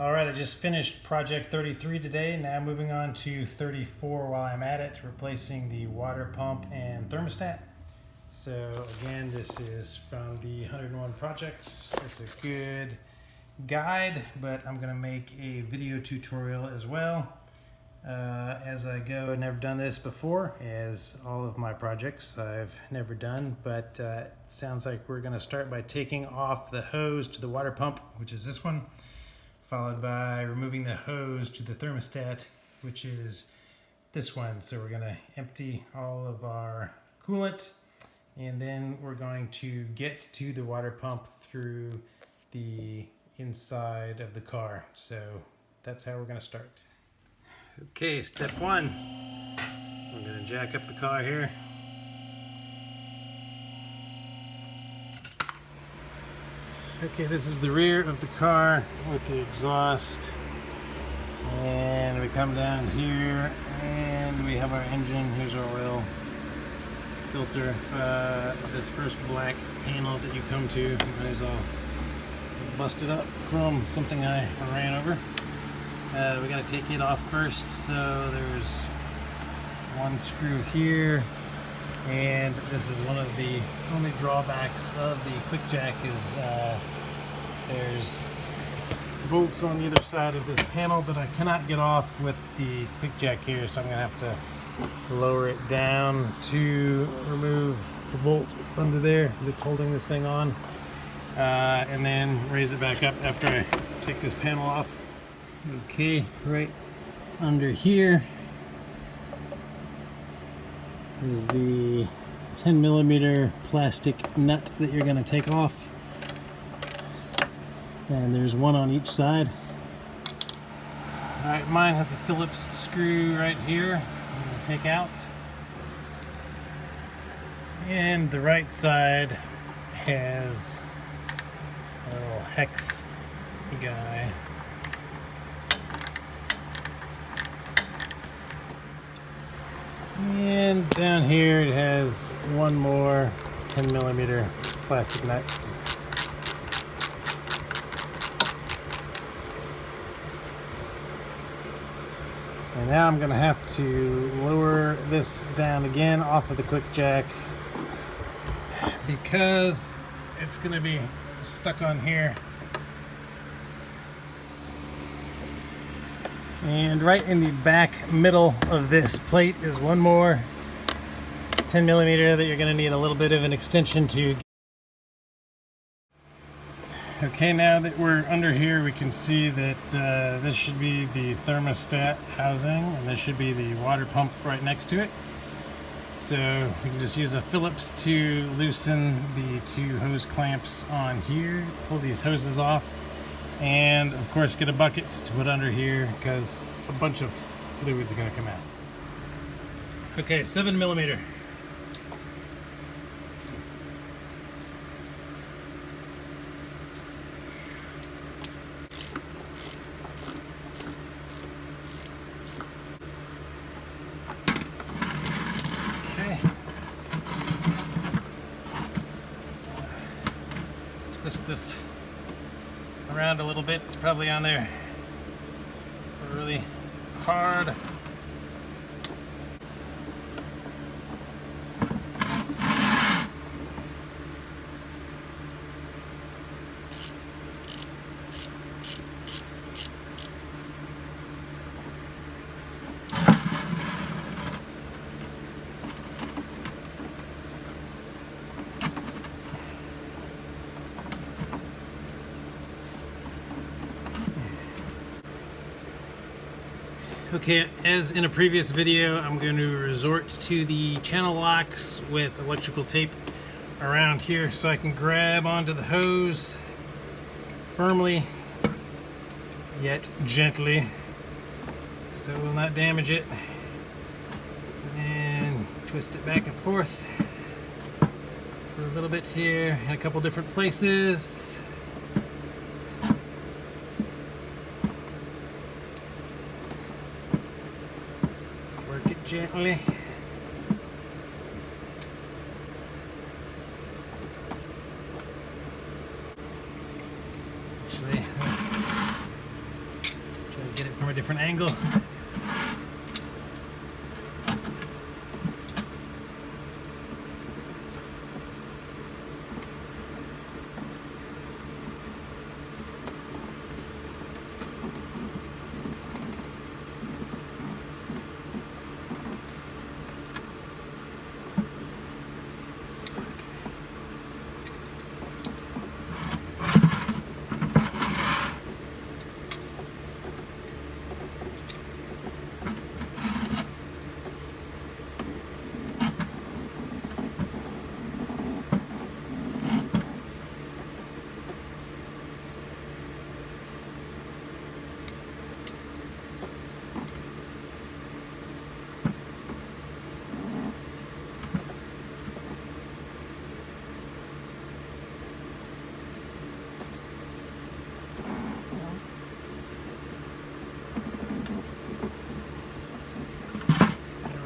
Alright, I just finished project 33 today. Now moving on to 34 while I'm at it, replacing the water pump and thermostat. So again, this is from the 101 projects. It's a good guide, but I'm going to make a video tutorial as well as I go. I've never done this before, as all of my projects I've never done, but it sounds like we're going to start by taking off the hose to the water pump, which is this one, followed by removing the hose to the thermostat, which is this one. So we're going to empty all of our coolant, and then we're going to get to the water pump through the inside of the car. So that's how we're going to start. Okay, step one. I'm going to jack up the car here. Okay, this is the rear of the car with the exhaust, and we come down here and we have our engine. Here's our oil filter. This first black panel that you come to is all busted up from something I ran over. We got to take it off first. So there's one screw here, and this is one of the only drawbacks of the QuickJack is there's bolts on either side of this panel that I cannot get off with the QuickJack here, so I'm going to have to lower it down to remove the bolt under there that's holding this thing on, and then raise it back up after I take this panel off. Okay, right under here is the 10mm plastic nut that you're going to take off, and there's one on each side. Alright, mine has a Phillips screw right here I'm going to take out, and the right side has a little hex guy. And down here it has one more 10mm plastic nut. And now I'm going to have to lower this down again off of the QuickJack because it's going to be stuck on here. And right in the back middle of this plate is one more 10mm that you're going to need a little bit of an extension to. Okay, now that we're under here, we can see that this should be the thermostat housing, and this should be the water pump right next to it. So we can just use a Phillips to loosen the two hose clamps on here, pull these hoses off, and of course get a bucket to put under here because a bunch of fluids are going to come out. Okay, 7mm. Okay. Twist this around a little bit. It's probably on there really hard. Okay, as in a previous video, I'm going to resort to the channel locks with electrical tape around here so I can grab onto the hose firmly yet gently so it will not damage it, and twist it back and forth for a little bit here in a couple different places. Work it gently. Actually, a different angle.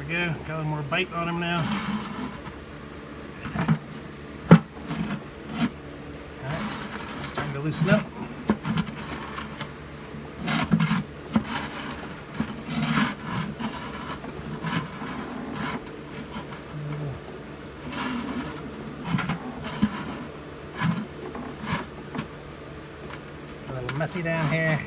Go. Got a little more bite on him now. Alright, it's starting to loosen up. It's a little messy down here.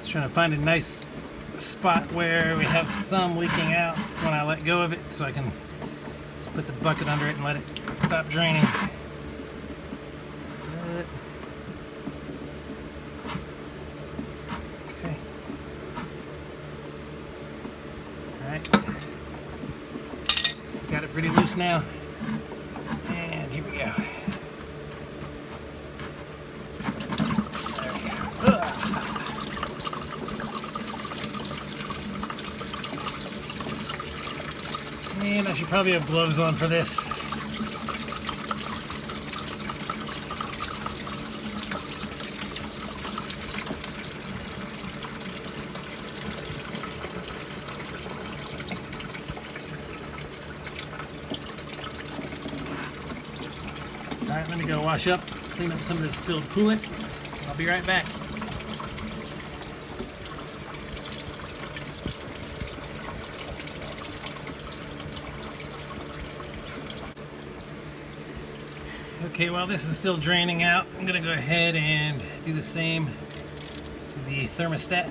Trying to find a nice spot where we have some leaking out when I let go of it, so I can just put the bucket under it and let it stop draining. Okay. Alright. Got it pretty loose now. And here we go. And I should probably have gloves on for this. Alright, let me go wash up, clean up some of this spilled coolant. I'll be right back. Okay, while this is still draining out, I'm going to go ahead and do the same to the thermostat.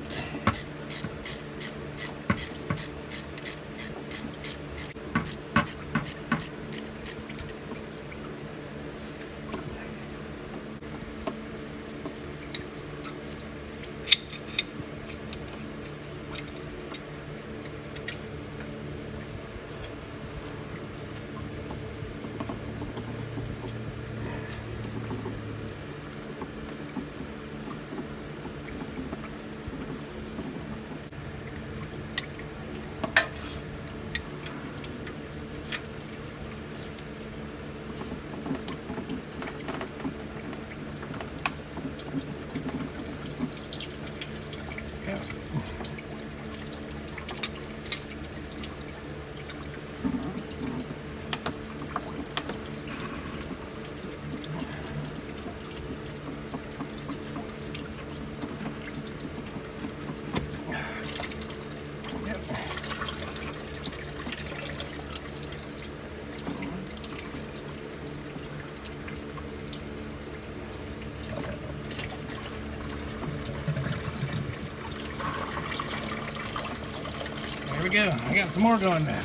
There we go. I got some more going now.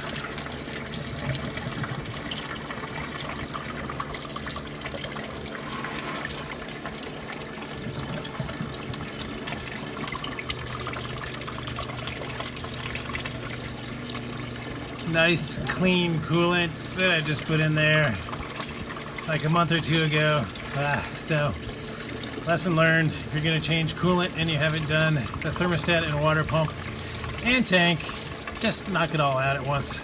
nice clean coolant that I just put in there like a month or two ago. So lesson learned, if you're going to change coolant and you haven't done the thermostat and water pump and tank, just knock it all out at once.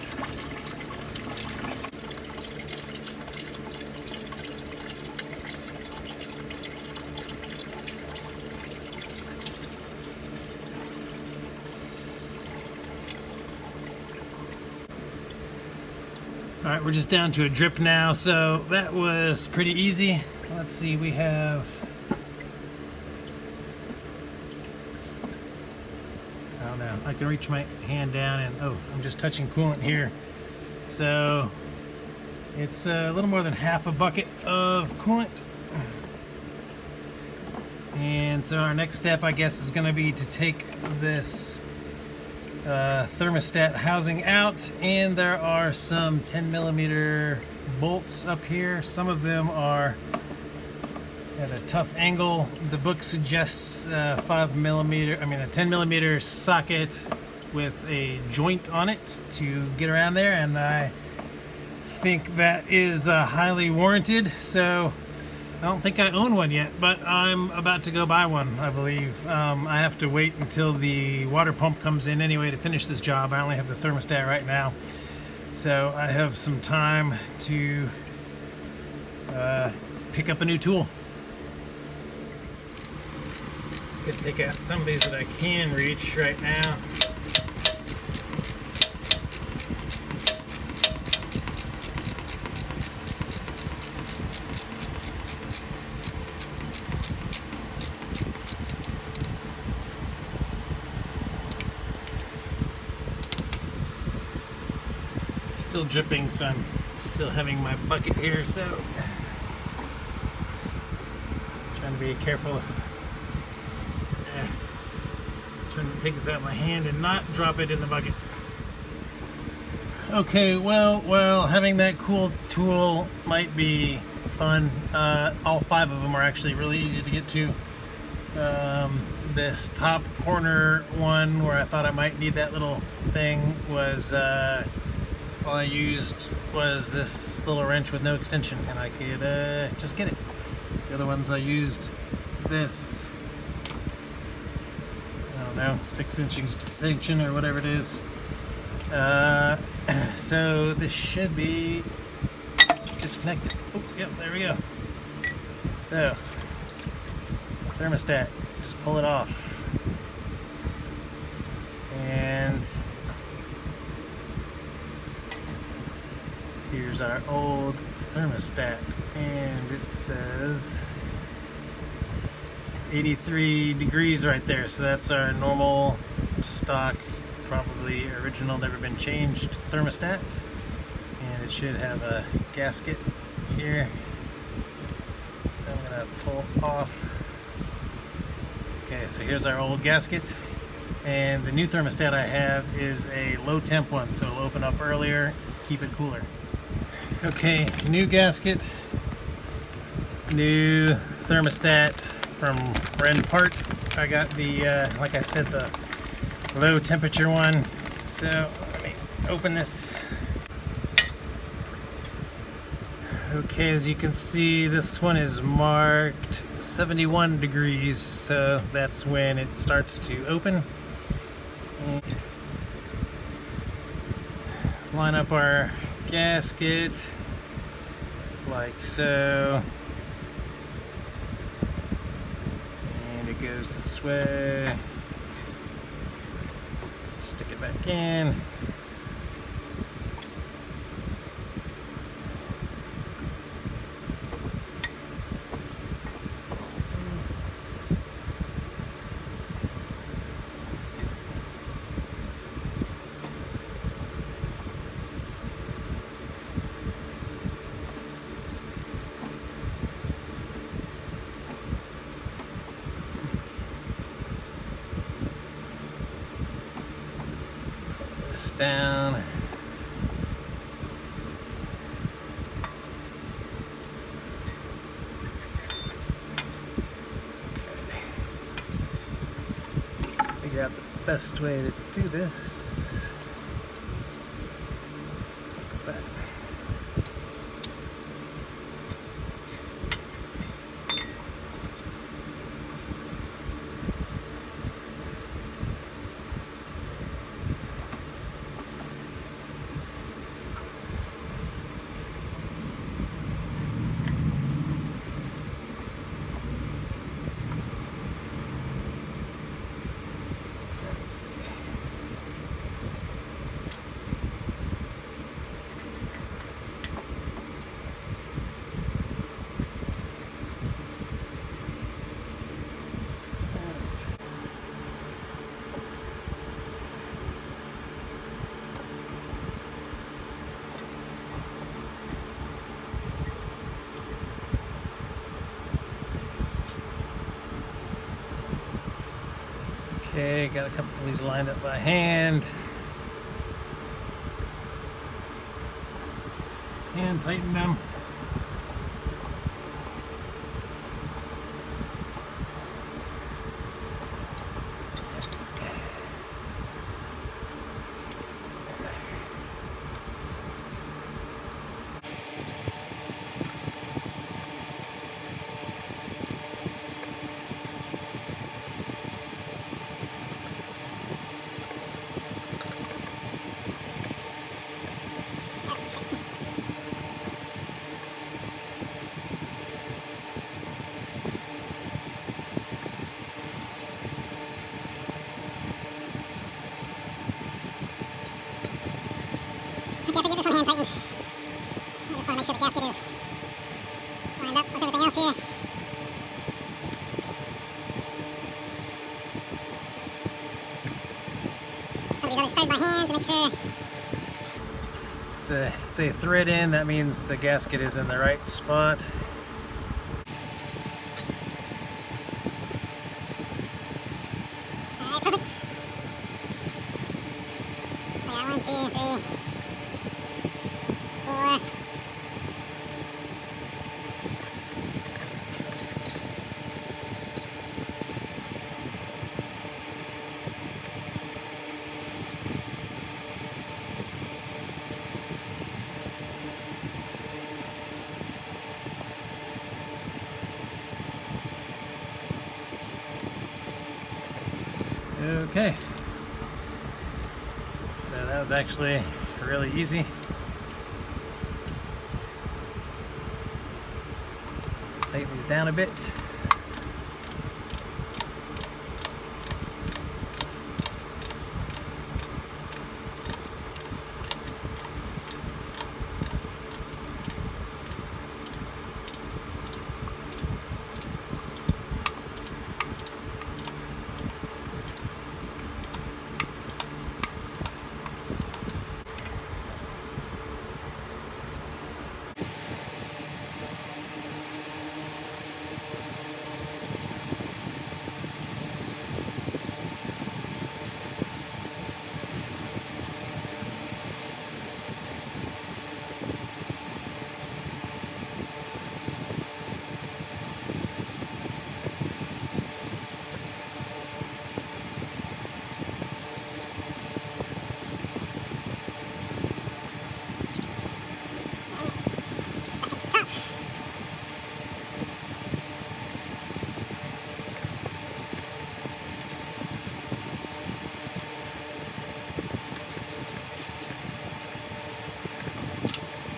All right, we're just down to a drip now, so that was pretty easy. Let's see, we have, I don't know, I can reach my hand down and, oh, I'm just touching coolant here. So it's a little more than half a bucket of coolant. And so our next step, I guess, is gonna be to take this thermostat housing out, and there are some 10mm bolts up here. Some of them are at a tough angle. The book suggests a 10mm socket with a joint on it to get around there, and I think that is highly warranted. So I don't think I own one yet, but I'm about to go buy one, I believe. I have to wait until the water pump comes in anyway to finish this job. I only have the thermostat right now, so I have some time to pick up a new tool. Just gonna take out some of these that I can reach right now. Still dripping, so I'm still having my bucket here, so trying to be careful. Trying to take this out of my hand and not drop it in the bucket. Okay, well, having that cool tool might be fun. All 5 of them are actually really easy to get to. This top corner one where I thought I might need that little thing was all I used was this little wrench with no extension, and I could just get it. The other ones I used this, I don't know, 6-inch extension or whatever it is. So this should be disconnected. Oh, yep, there we go. So, thermostat, just pull it off. And here's our old thermostat, and it says 83 degrees right there, so that's our normal stock, probably original, never been changed thermostat. And it should have a gasket here. I'm gonna pull off. Okay, so here's our old gasket, and the new thermostat I have is a low temp one, so it'll open up earlier, keep it cooler. Okay, new gasket, new thermostat from Ren Part. I got the, like I said, the low temperature one. So let me open this. Okay, as you can see, this one is marked 71 degrees, so that's when it starts to open. And line up our gasket like so, and it goes this way. Stick it back in. Down. Okay. Figure out the best way to do this. Okay, got a couple of these lined up by hand. Just hand tighten them. Okay, I have to get this one hand tightened. I just want to make sure the gasket is lined up with everything else here. Some of these others started by hand to make sure. If they thread in, that means the gasket is in the right spot. Alright, perfect. So I got 1, 2, 3, 4. Okay, so that was actually really easy. Tighten these down a bit.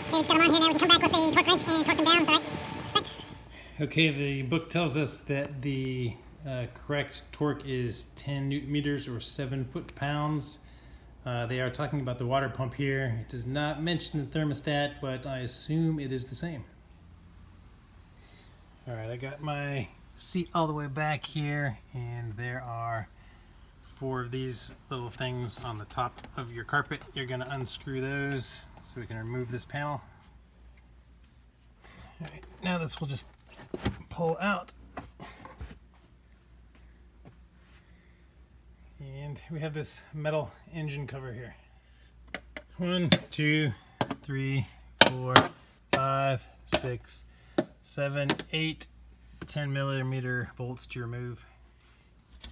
Okay, we've got them on here now. We can come back with the torque wrench and torque them down with the right specs. Okay, the book tells us that the correct torque is 10 newton meters or 7 foot-pounds. They are talking about the water pump here. It does not mention the thermostat, but I assume it is the same. Alright, I got my seat all the way back here, and there are 4 of these little things on the top of your carpet. You're going to unscrew those so we can remove this panel. Alright, now this will just pull out. And we have this metal engine cover here. 1, 2, 3, 4, 5, 6, 7, 8 10 millimeter bolts to remove.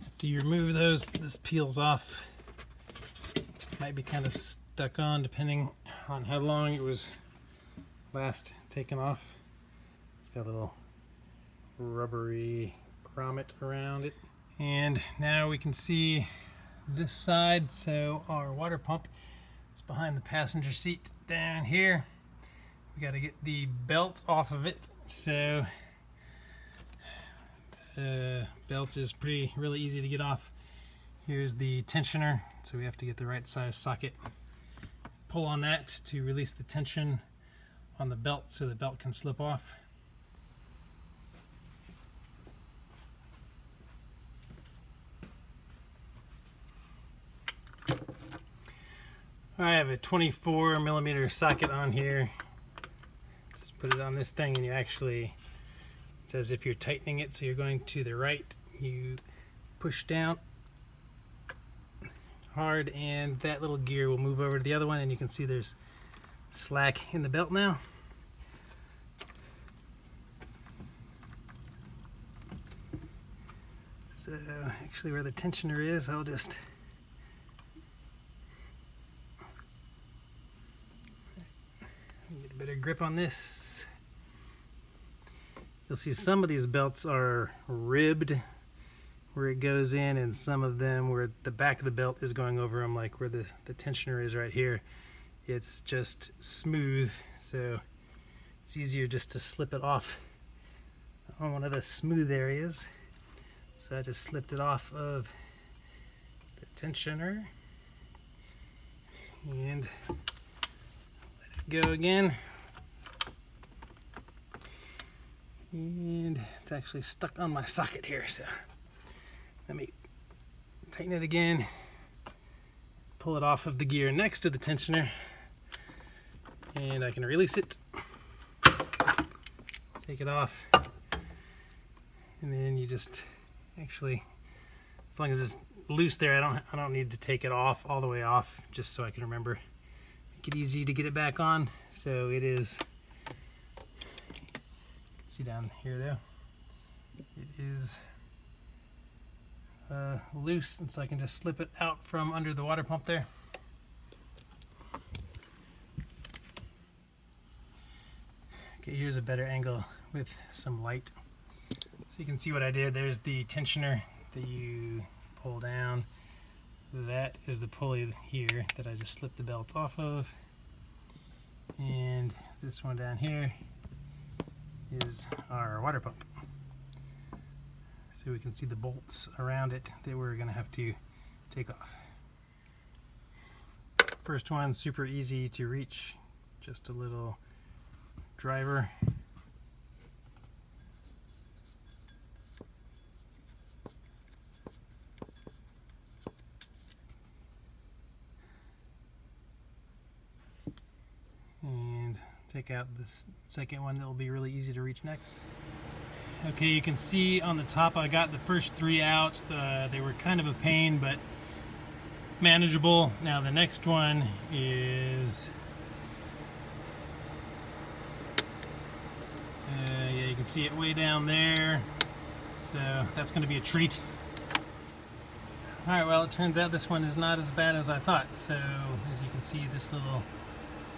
After you remove those, this peels off. Might be kind of stuck on depending on how long it was last taken off. It's got a little rubbery grommet around it. And now we can see this side, so our water pump is behind the passenger seat down here. We got to get the belt off of it, so the belt is really easy to get off. Here's the tensioner, so we have to get the right size socket. Pull on that to release the tension on the belt so the belt can slip off. I have a 24 millimeter socket on here. Just put it on this thing and you actually, it says if you're tightening it so you're going to the right, you push down hard, and that little gear will move over to the other one, and you can see there's slack in the belt now. So actually where the tensioner is, I'll just get a better grip on this. You'll see some of these belts are ribbed where it goes in, and some of them where the back of the belt is going over them, like where the tensioner is right here. It's just smooth, so it's easier just to slip it off on one of the smooth areas. So I just slipped it off of the tensioner and let it go again. And it's actually stuck on my socket here, so let me tighten it again, pull it off of the gear next to the tensioner, and I can release it, take it off, and then you just actually, as long as it's loose there, I don't need to take it off all the way off, just so I can remember. Make it easy to get it back on. So it is, see down here though, it is loose, and so I can just slip it out from under the water pump there. Okay, here's a better angle with some light. So you can see what I did. There's the tensioner that you pull down. That is the pulley here that I just slipped the belt off of. And this one down here is our water pump. So we can see the bolts around it that we're going to have to take off. First one, super easy to reach. Just a little driver. And take out this second one that will be really easy to reach next. Okay, you can see on the top I got the first three out. They were kind of a pain, but manageable. Now the next one is yeah, you can see it way down there, so that's going to be a treat. Alright, well, it turns out this one is not as bad as I thought. So as you can see, this little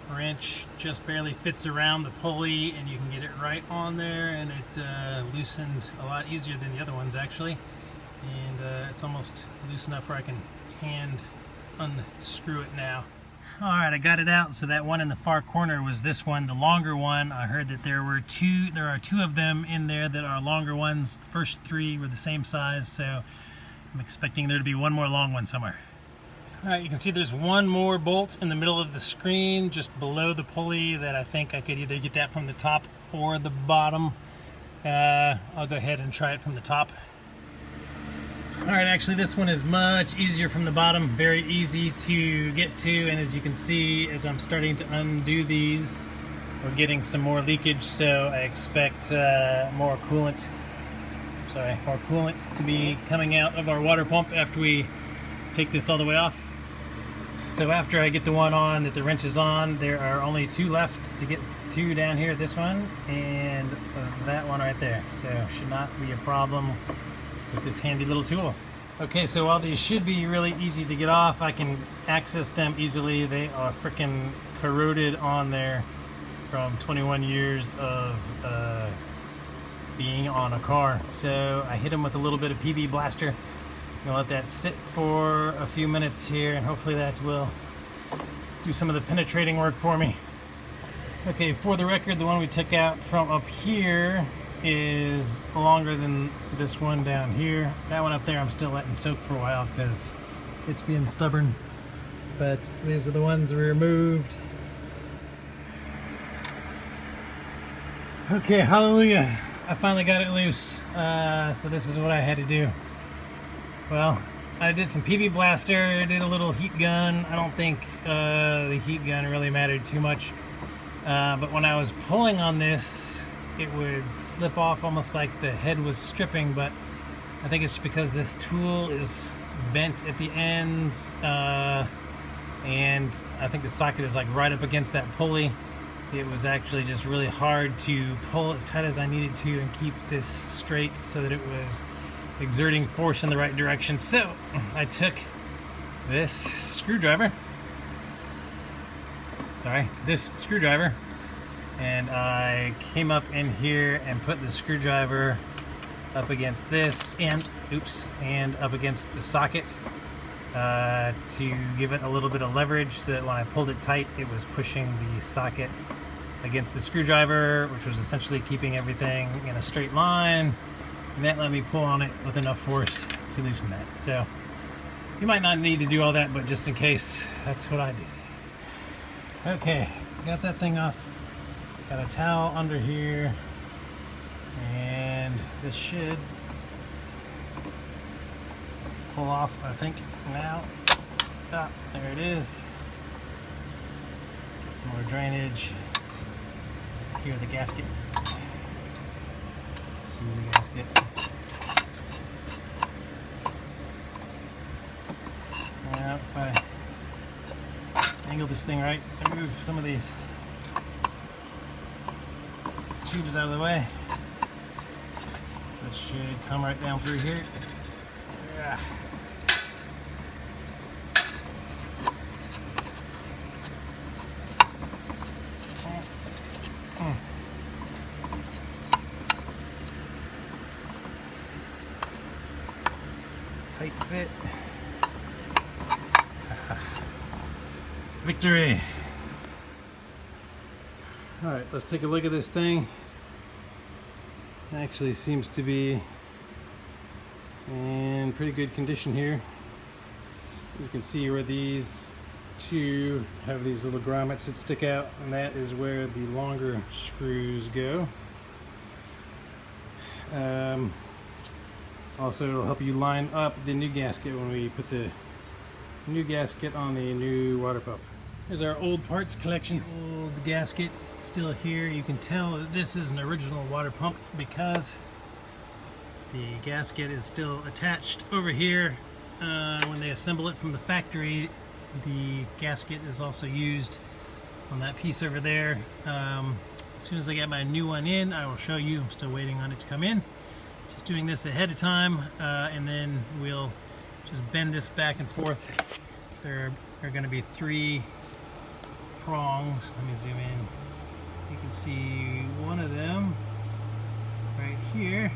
wrench just barely fits around the pulley, and you can get it right on there, and it loosened a lot easier than the other ones actually, and it's almost loose enough where I can hand unscrew it now. Alright, I got it out. So that one in the far corner was this one, the longer one. I heard that there are two of them in there that are longer ones. The first three were the same size, so I'm expecting there to be one more long one somewhere. Alright, you can see there's one more bolt in the middle of the screen, just below the pulley, that I think I could either get that from the top or the bottom. I'll go ahead and try it from the top. Alright, actually this one is much easier from the bottom, very easy to get to, and as you can see, as I'm starting to undo these, we're getting some more leakage, so I expect more coolant to be coming out of our water pump after we take this all the way off. So after I get the one on that the wrench is on, there are only two left to get to down here, this one and that one right there. So should not be a problem with this handy little tool. Okay, so while these should be really easy to get off, I can access them easily. They are freaking corroded on there from 21 years of being on a car. So I hit them with a little bit of PB Blaster. I'm gonna let that sit for a few minutes here, and hopefully that will do some of the penetrating work for me. Okay, for the record, the one we took out from up here is longer than this one down here. That one up there I'm still letting soak for a while because it's being stubborn. But these are the ones we removed. Okay, hallelujah. I finally got it loose. So this is what I had to do. Well, I did some PB Blaster, did a little heat gun. I don't think the heat gun really mattered too much. But when I was pulling on this, it would slip off almost like the head was stripping, but I think it's because this tool is bent at the ends, and I think the socket is like right up against that pulley. It was actually just really hard to pull as tight as I needed to and keep this straight so that it was exerting force in the right direction. So I took this screwdriver, and I came up in here and put the screwdriver up against this and up against the socket to give it a little bit of leverage so that when I pulled it tight, it was pushing the socket against the screwdriver, which was essentially keeping everything in a straight line, and that let me pull on it with enough force to loosen that. So you might not need to do all that, but just in case, that's what I did. Okay, got that thing off. Got a towel under here, and this should pull off, I think, now. Ah, there it is. Get some more drainage. Here, the gasket. See the gasket. Now, if I angle this thing right and move some of these tubes out of the way, this should come right down through here. Yeah. Tight fit. Victory. All right, let's take a look at this thing. It actually seems to be in pretty good condition here. You can see where these two have these little grommets that stick out, and that is where the longer screws go. Also, it'll help you line up the new gasket when we put the new gasket on the new water pump. Here's our old parts collection. Old gasket still here. You can tell that this is an original water pump because the gasket is still attached over here. When they assemble it from the factory, the gasket is also used on that piece over there. As soon as I get my new one in, I will show you. I'm still waiting on it to come in. Just doing this ahead of time, and then we'll just bend this back and forth. There are going to be 3 prongs. Let me zoom in. You can see one of them right here.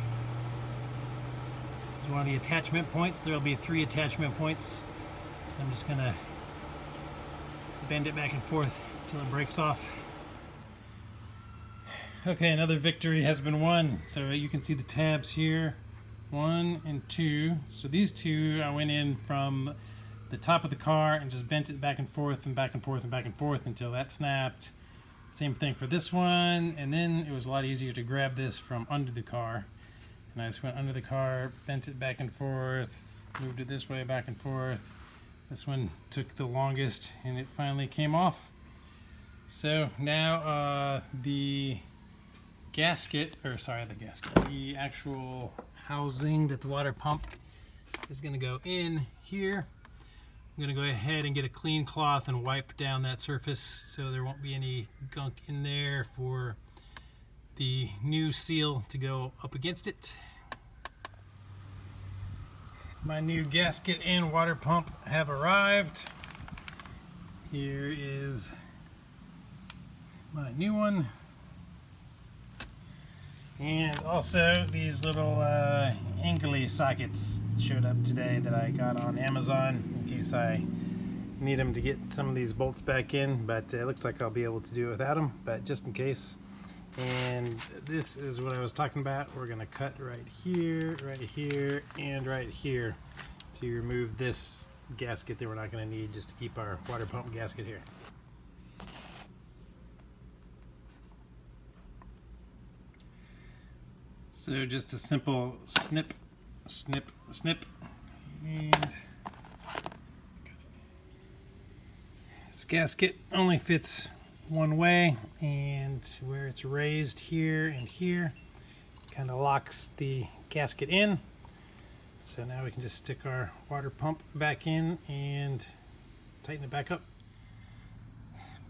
It's one of the attachment points. There will be 3 attachment points. So I'm just going to bend it back and forth until it breaks off. Okay, another victory has been won. So you can see the tabs here, 1 and 2. So these 2, I went in from the top of the car and just bent it back and forth and back and forth and back and forth until that snapped. Same thing for this one, and then it was a lot easier to grab this from under the car. And I just went under the car, bent it back and forth, moved it this way, back and forth. This one took the longest, and it finally came off. So now the actual housing that the water pump is going to go in here. I'm going to go ahead and get a clean cloth and wipe down that surface so there won't be any gunk in there for the new seal to go up against it. My new gasket and water pump have arrived. Here is my new one. And also these little angly sockets showed up today that I got on Amazon in case I need them to get some of these bolts back in, but it looks like I'll be able to do it without them, but just in case. And this is what I was talking about. We're going to cut right here, and right here to remove this gasket that we're not going to need, just to keep our water pump gasket here. So just a simple snip, snip, snip, and this gasket only fits one way, and where it's raised here and here kind of locks the gasket in. So now we can just stick our water pump back in and tighten it back up.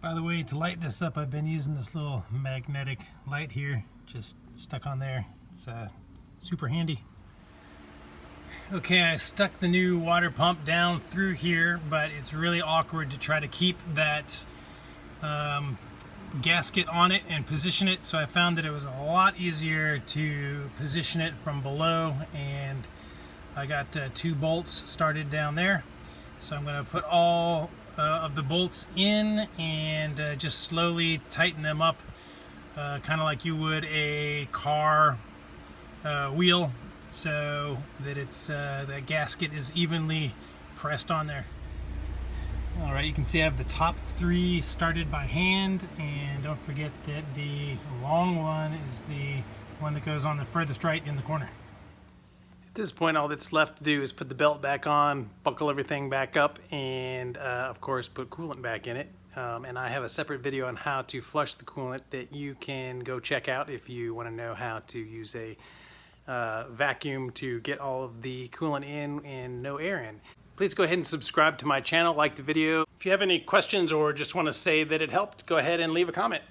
By the way, to light this up, I've been using this little magnetic light here, just stuck on there. It's super handy. Okay, I stuck the new water pump down through here, but it's really awkward to try to keep that gasket on it and position it, so I found that it was a lot easier to position it from below, and I got 2 bolts started down there. So I'm going to put all of the bolts in and just slowly tighten them up, kind of like you would a car wheel, so that it's the gasket is evenly pressed on there. All right, you can see I have the top 3 started by hand, and don't forget that the long one is the one that goes on the furthest right in the corner. At this point, all that's left to do is put the belt back on, buckle everything back up, and of course put coolant back in it. And I have a separate video on how to flush the coolant that you can go check out if you want to know how to use a vacuum to get all of the coolant in and no air in. Please go ahead and subscribe to my channel, like the video. If you have any questions or just want to say that it helped, go ahead and leave a comment.